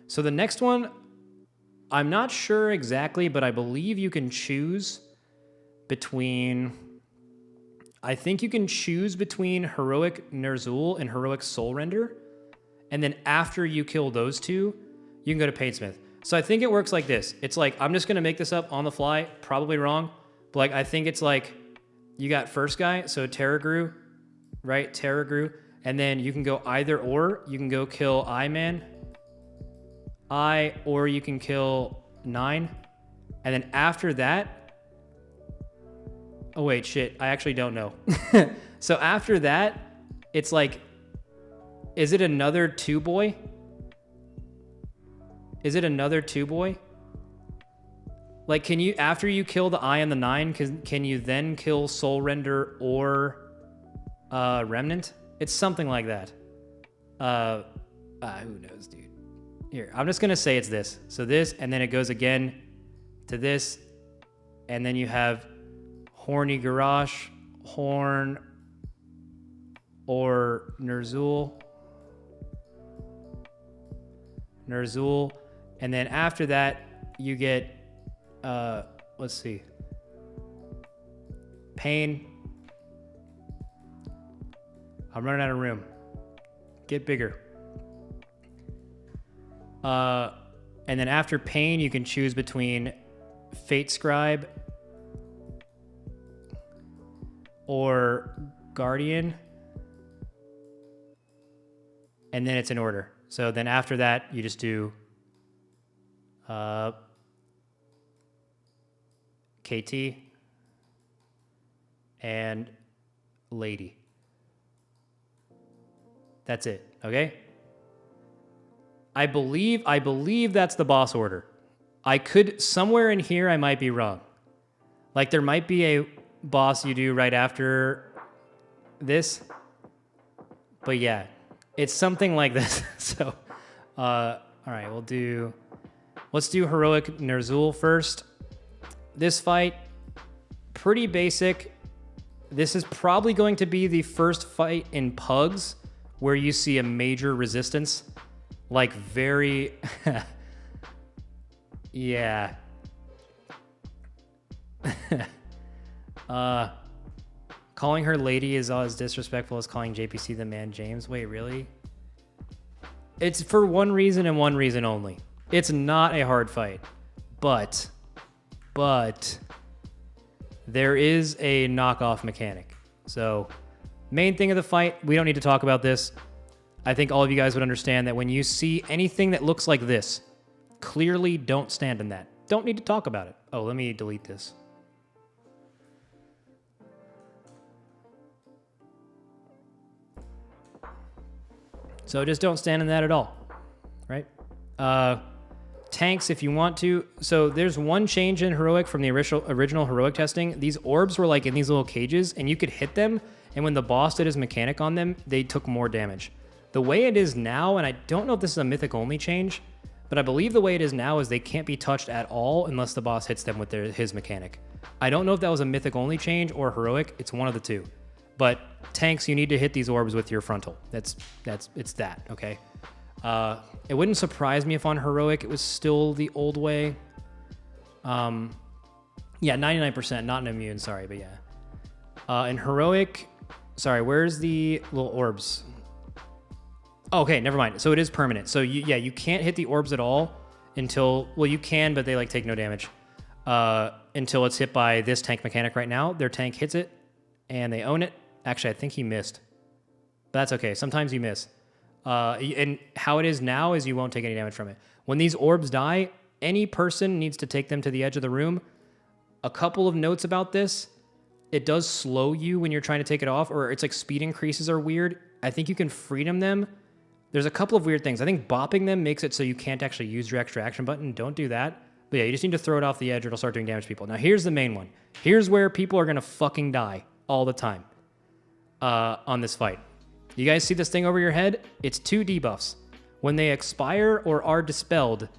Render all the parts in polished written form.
So the next one, I'm not sure exactly, but I believe you can choose between... I think you can choose between Heroic Ner'Zhul and Heroic Soul Render. And then after you kill those two, you can go to Painsmith. So I think it works like this. It's like, I'm just going to make this up on the fly, probably wrong. But like, I think it's like, you got first guy, so Terragru, right? Terragru. And then you can go either or. You can go kill I-Man, or you can kill 9. And then after that, oh wait, shit, I actually don't know. So after that, it's like, is it another 2-boy? Is it another 2-boy? Like, can you, after you kill the I and the 9, can you then kill Soul Render or Remnant? It's something like that. Who knows, dude? Here, I'm just gonna say it's this. So this, and then it goes again to this, and then you have Horny Garrosh, Horn, or Ner'Zhul. And then after that, you get, let's see, Pain. I'm running out of room. Get bigger. And then after Pain, you can choose between Fate Scribe or Guardian. And then it's in order. So then after that, you just do KT and Lady. That's it, okay? I believe that's the boss order. I could, somewhere in here, I might be wrong. Like, there might be a boss you do right after this. But yeah, it's something like this. So, all right, let's do Heroic Ner'Zhul first. This fight, pretty basic. This is probably going to be the first fight in Pugs where you see a major resistance. Like, very... yeah. Calling her lady is as disrespectful as calling JPC the man James. Wait, really? It's for one reason and one reason only. It's not a hard fight. But there is a knockoff mechanic. So, main thing of the fight, we don't need to talk about this. I think all of you guys would understand that when you see anything that looks like this, clearly don't stand in that. Don't need to talk about it. Oh, let me delete this. So just don't stand in that at all, right? Tanks, if you want to. So there's one change in Heroic from the original Heroic testing. These orbs were like in these little cages, and you could hit them, and when the boss did his mechanic on them, they took more damage. The way it is now, and I don't know if this is a mythic-only change, but I believe the way it is now is they can't be touched at all unless the boss hits them with his mechanic. I don't know if that was a mythic-only change or Heroic. It's one of the two. But tanks, you need to hit these orbs with your frontal. It's that, okay? It wouldn't surprise me if on Heroic it was still the old way. Yeah, 99%, not an immune, sorry, but yeah. In Heroic, sorry, where's the little orbs? Oh, okay, never mind. So it is permanent. So you can't hit the orbs at all until, well, you can, but they like take no damage until it's hit by this tank mechanic right now. Their tank hits it and they own it. Actually, I think he missed. But that's okay. Sometimes you miss. And how it is now is you won't take any damage from it. When these orbs die, any person needs to take them to the edge of the room. A couple of notes about this. It does slow you when you're trying to take it off, or it's like speed increases are weird. I think you can freedom them. There's a couple of weird things. I think bopping them makes it so you can't actually use your extra action button. Don't do that. But yeah, you just need to throw it off the edge or it'll start doing damage to people. Now here's the main one. Here's where people are going to fucking die all the time on this fight. You guys see this thing over your head? It's 2 debuffs. When they expire or are dispelled,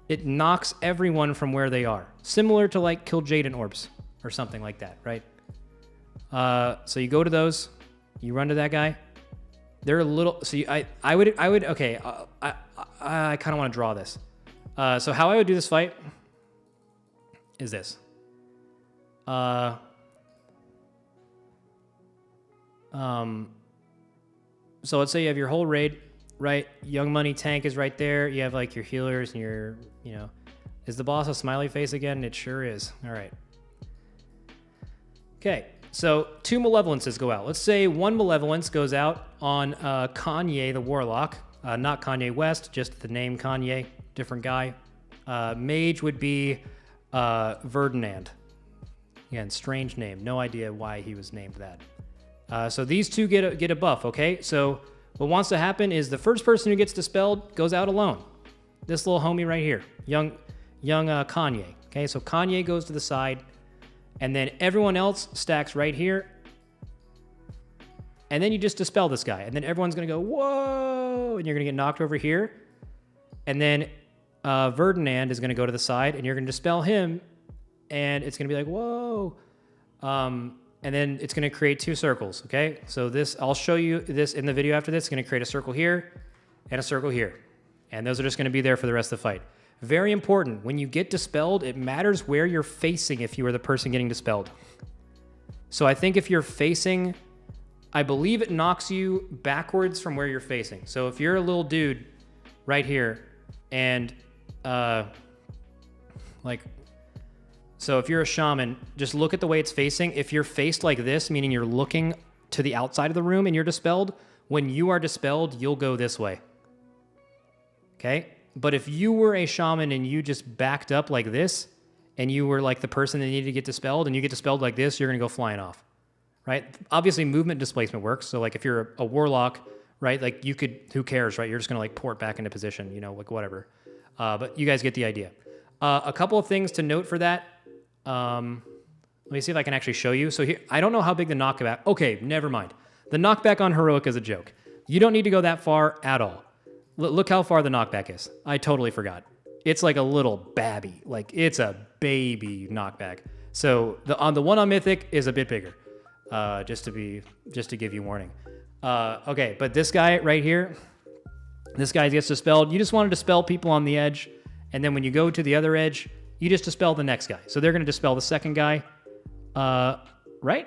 it knocks everyone from where they are. Similar to like Kill Jaden orbs or something like that, right? So you go to those, you run to that guy. They're a little, so I would, okay, I kind of want to draw this. So how I would do this fight is this. So let's say you have your whole raid, right? Young Money tank is right there. You have like your healers and your, you know, is the boss a smiley face again? It sure is. All right. Okay. So 2 Malevolences go out. Let's say 1 Malevolence goes out on Kanye the Warlock. Not Kanye West, just the name Kanye, different guy. Mage would be Ferdinand. Again, strange name. No idea why he was named that. So these two get a buff, okay? So what wants to happen is the first person who gets dispelled goes out alone. This little homie right here, young Kanye. Okay, so Kanye goes to the side, and then everyone else stacks right here. And then you just dispel this guy, and then everyone's gonna go, whoa, and you're gonna get knocked over here. And then Ferdinand is gonna go to the side, and you're gonna dispel him, and it's gonna be like, whoa. And then it's going to create 2 circles, okay? So this, I'll show you this in the video after this. It's going to create a circle here and a circle here. And those are just going to be there for the rest of the fight. Very important, when you get dispelled, it matters where you're facing if you are the person getting dispelled. So I think if you're facing, I believe it knocks you backwards from where you're facing. So if you're a little dude right here and so if you're a shaman, just look at the way it's facing. If you're faced like this, meaning you're looking to the outside of the room and you're dispelled, when you are dispelled, you'll go this way. Okay? But if you were a shaman and you just backed up like this, and you were like the person that needed to get dispelled, and you get dispelled like this, you're going to go flying off. Right? Obviously, movement displacement works. So like if you're a warlock, right, like you could, who cares, right? You're just going to like port back into position, you know, like whatever. But you guys get the idea. A couple of things to note for that. Let me see if I can actually show you. So here, I don't know how big the knockback. Okay, never mind. The knockback on Heroic is a joke. You don't need to go that far at all. Look how far the knockback is. I totally forgot. It's like a little babby. Like it's a baby knockback. So the one on Mythic is a bit bigger. Just to give you warning. Okay, but this guy right here, this guy gets dispelled. You just want to dispel people on the edge, and then when you go to the other edge, you just dispel the next guy. So they're going to dispel the second guy, right?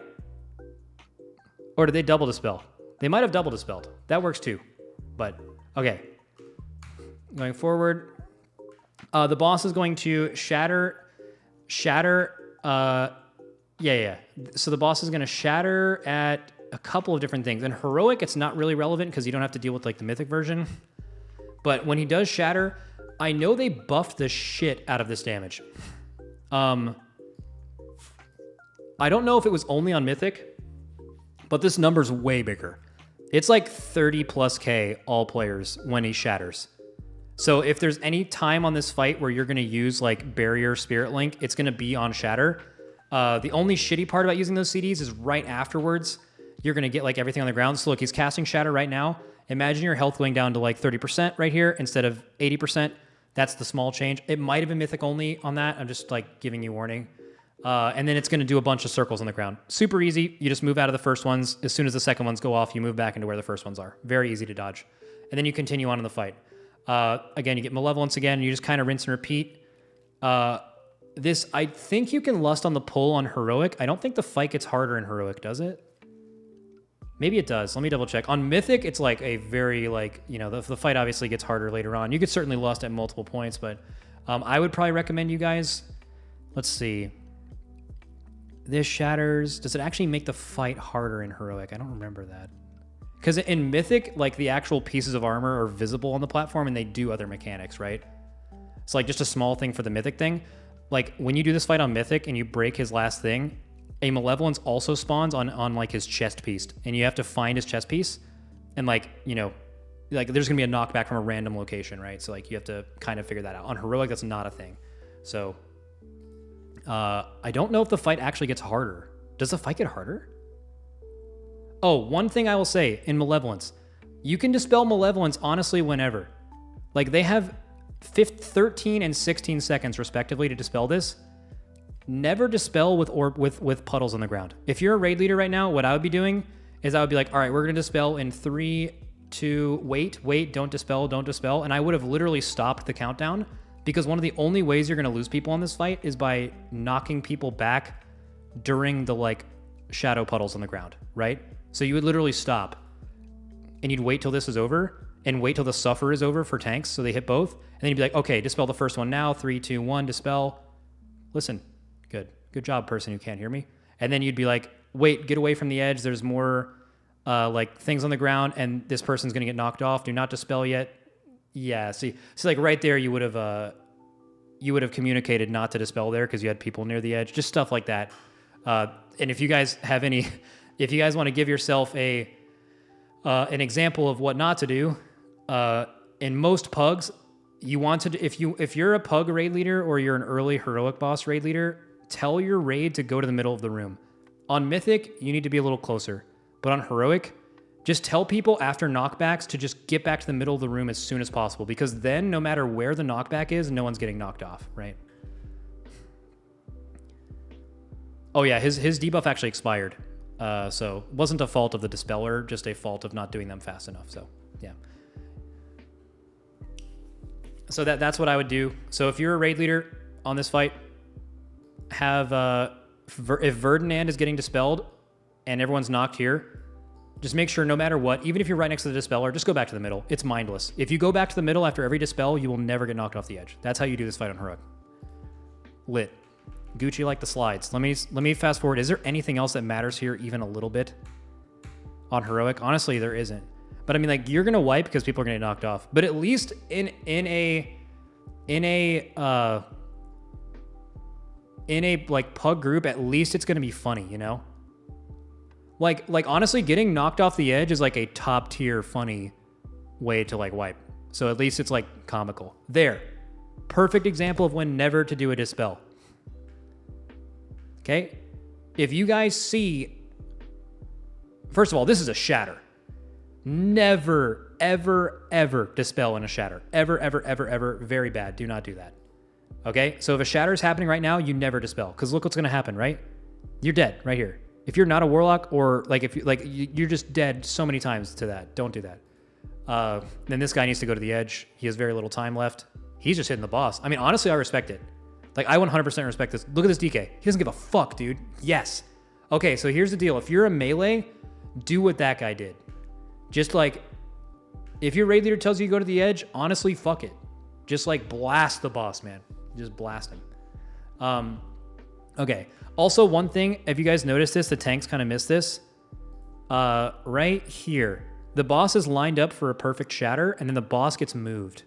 Or did they double dispel? They might have double dispelled. That works too. But, okay. Going forward, the boss is going to shatter. So the boss is going to shatter at a couple of different things. In Heroic, it's not really relevant because you don't have to deal with like the Mythic version. But when he does shatter, I know they buffed the shit out of this damage. I don't know if it was only on Mythic, but this number's way bigger. It's like 30 plus K all players when he shatters. So if there's any time on this fight where you're going to use like Barrier Spirit Link, it's going to be on Shatter. The only shitty part about using those CDs is right afterwards, you're going to get like everything on the ground. So look, he's casting Shatter right now. Imagine your health going down to like 30% right here instead of 80%. That's the small change. It might have been Mythic only on that. I'm just like giving you warning. And then it's going to do a bunch of circles on the ground. Super easy. You just move out of the first ones. As soon as the second ones go off, you move back into where the first ones are. Very easy to dodge. And then you continue on in the fight. Again, you get Malevolence again. You just kind of rinse and repeat. This, I think you can lust on the pull on Heroic. I don't think the fight gets harder in Heroic, does it? Maybe it does. Let me double check. On Mythic, it's like a very like, you know, the fight obviously gets harder later on. You could certainly lust at multiple points, but I would probably recommend you guys, let's see. This shatters. Does it actually make the fight harder in Heroic? I don't remember that. Because in Mythic, like the actual pieces of armor are visible on the platform and they do other mechanics, right? It's like just a small thing for the Mythic thing. Like when you do this fight on Mythic and you break his last thing, a Malevolence also spawns on like his chest piece, and you have to find his chest piece, and like, you know, like there's gonna be a knockback from a random location, right? So like you have to kind of figure that out. On Heroic, that's not a thing. So I don't know if the fight actually gets harder. Does the fight get harder? Oh, one thing I will say in Malevolence, you can dispel Malevolence honestly whenever. Like they have 13 and 16 seconds respectively to dispel this. Never dispel with puddles on the ground. If you're a raid leader right now, what I would be doing is I would be like, all right, we're going to dispel in 3, to wait, don't dispel, and I would have literally stopped the countdown, because one of the only ways you're going to lose people on this fight is by knocking people back during the like shadow puddles on the ground, right? So you would literally stop and you'd wait till this is over and wait till the suffer is over for tanks, so they hit both, and then you'd be like, okay, dispel the first one now, 3, 2, 1, dispel. Listen, good job, person who can't hear me. And then you'd be like, wait, get away from the edge, there's more like things on the ground, and this person's gonna get knocked off, do not dispel yet. Yeah, see, like right there, you would have communicated not to dispel there because you had people near the edge, just stuff like that. And if you guys have any, if you guys want to give yourself an example of what not to do, in most pugs, you want to, if you're a pug raid leader or you're an early heroic boss raid leader, tell your raid to go to the middle of the room. On Mythic, you need to be a little closer, but on heroic, just tell people after knockbacks to just get back to the middle of the room as soon as possible, because then no matter where the knockback is, no one's getting knocked off, right? Oh yeah, his debuff actually expired. So it wasn't a fault of the Dispeller, just a fault of not doing them fast enough, so yeah. So that's what I would do. So if you're a raid leader on this fight, have, if Verdinand is getting dispelled and everyone's knocked here, just make sure no matter what, even if you're right next to the Dispeller, just go back to the middle. It's mindless. If you go back to the middle after every dispel, you will never get knocked off the edge. That's how you do this fight on heroic. Lit. Gucci like the slides. Let me fast forward. Is there anything else that matters here even a little bit on heroic? Honestly, there isn't. But I mean, like, you're gonna wipe because people are gonna get knocked off. But at least in a like pug group, at least it's gonna be funny, you know? Like honestly, getting knocked off the edge is like a top tier funny way to like wipe. So at least it's like comical. There. Perfect example of when never to do a dispel. Okay? If you guys see, first of all, this is a shatter. Never, ever, ever dispel in a shatter. Ever, ever, ever, ever. Very bad. Do not do that. Okay? So if a shatter is happening right now, you never dispel. Because look what's going to happen, right? You're dead right here. If you're not a warlock, or like if you like you're just dead so many times to that. Don't do that. Then this guy needs to go to the edge. He has very little time left. He's just hitting the boss. I mean, honestly, I respect it. Like, I 100% respect this. Look at this DK. He doesn't give a fuck, dude. Yes. Okay, so here's the deal. If you're a melee, do what that guy did. Just like, if your raid leader tells you to go to the edge, honestly, fuck it. Just like blast the boss, man. Just blast him. Okay. Also, one thing, if you guys noticed this, the tanks kind of missed this. Right here, the boss is lined up for a perfect shatter, and then the boss gets moved.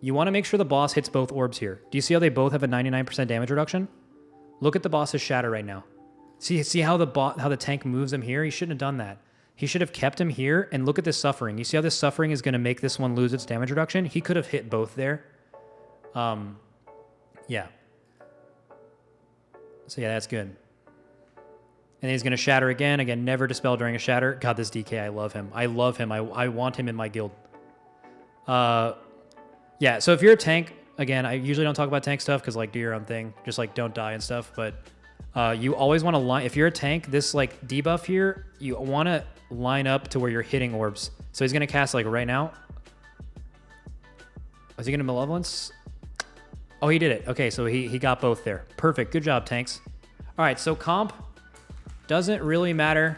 You want to make sure the boss hits both orbs here. Do you see how they both have a 99% damage reduction? Look at the boss's shatter right now. See how the tank moves him here? He shouldn't have done that. He should have kept him here, and look at this suffering. You see how this suffering is going to make this one lose its damage reduction? He could have hit both there. Yeah. So yeah, that's good. And he's going to shatter again. Again, never dispel during a shatter. God, this DK, I love him. I love him. I want him in my guild. Yeah, so if you're a tank, again, I usually don't talk about tank stuff because, like, do your own thing. Just, like, don't die and stuff. But you always want to line... If you're a tank, this, like, debuff here, you want to line up to where you're hitting orbs. So he's going to cast, like, right now. Is he going to Malevolence? Oh, he did it. Okay, so he got both there. Perfect. Good job, tanks. All right, so comp doesn't really matter.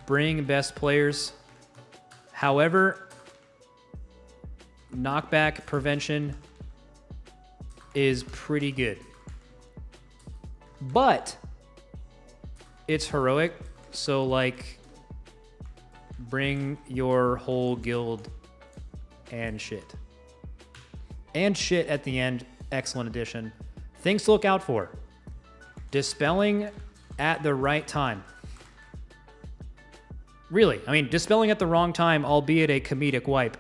Bring best players. However, knockback prevention is pretty good. But it's heroic, so, like, bring your whole guild and shit. And shit at the end. Excellent addition. Things to look out for. Dispelling at the right time. Really, I mean, dispelling at the wrong time, albeit a comedic wipe.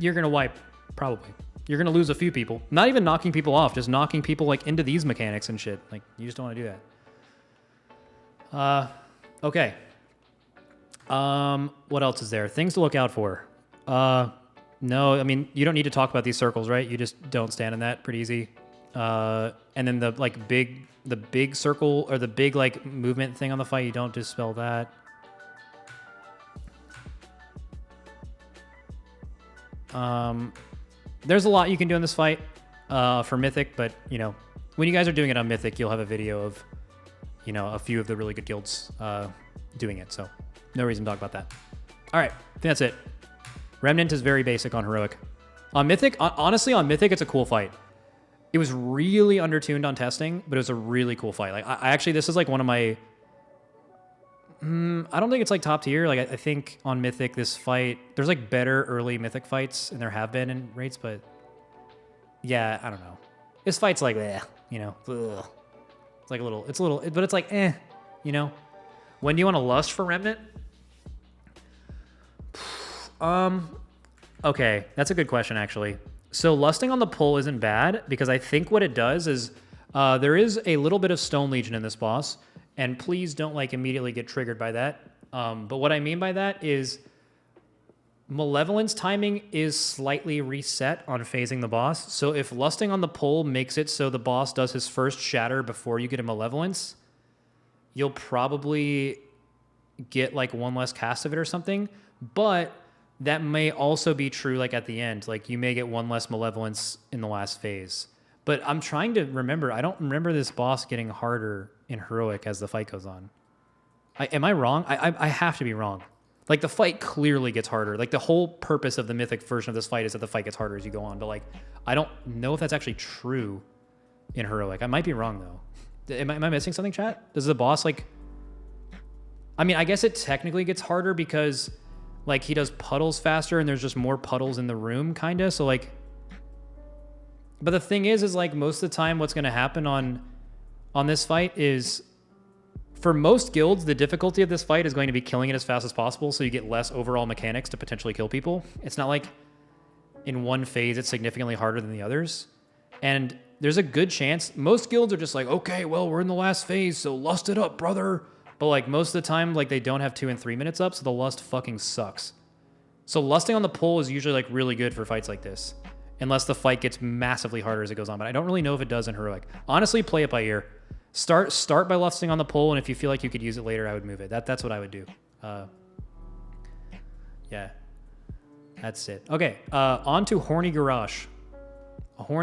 You're gonna wipe, probably. You're gonna lose a few people. Not even knocking people off, just knocking people, like, into these mechanics and shit. Like, you just don't want to do that. Okay. What else is there? Things to look out for. No, I mean, you don't need to talk about these circles, right? You just don't stand in that. Pretty easy. And then the like big circle or the big like movement thing on the fight, you don't dispel that. There's a lot you can do in this fight for Mythic, but you know, when you guys are doing it on Mythic, you'll have a video of, you know, a few of the really good guilds doing it. So no reason to talk about that. All right, I think that's it. Remnant is very basic on Heroic. On Mythic, honestly, on Mythic, it's a cool fight. It was really undertuned on testing, but it was a really cool fight. Like, I actually, this is like one of my... I don't think it's like top tier. Like, I think on Mythic, this fight... There's like better early Mythic fights, and there have been in rates, but... Yeah, I don't know. This fight's like, you know. Ugh. It's like a little... But it's like, you know. When do you want to lust for Remnant? Okay, that's a good question, actually. So lusting on the pull isn't bad, because I think what it does is there is a little bit of Stone Legion in this boss, and please don't like immediately get triggered by that. But what I mean by that is Malevolence timing is slightly reset on phasing the boss. So if lusting on the pull makes it so the boss does his first shatter before you get a Malevolence, you'll probably get like one less cast of it or something. But that may also be true like at the end. Like you may get one less Malevolence in the last phase. But I'm trying to remember. I don't remember this boss getting harder in Heroic as the fight goes on. Am I wrong? I have to be wrong. Like the fight clearly gets harder. Like the whole purpose of the Mythic version of this fight is that the fight gets harder as you go on. But like, I don't know if that's actually true in Heroic. I might be wrong though. Am I missing something, chat? Does the boss like... I mean, I guess it technically gets harder because like he does puddles faster and there's just more puddles in the room kind of. So like, but the thing is like most of the time what's going to happen on this fight is for most guilds, the difficulty of this fight is going to be killing it as fast as possible. So you get less overall mechanics to potentially kill people. It's not like in one phase, it's significantly harder than the others. And there's a good chance most guilds are just like, okay, well, we're in the last phase. So lust it up, brother. But like most of the time, like they don't have 2 and 3 minutes up, so the lust fucking sucks. So lusting on the pull is usually like really good for fights like this, unless the fight gets massively harder as it goes on. But I don't really know if it does in Heroic. Honestly, play it by ear. Start by lusting on the pull, and if you feel like you could use it later, I would move it. That's what I would do. Yeah, that's it. Okay, on to Horny Garage. A horny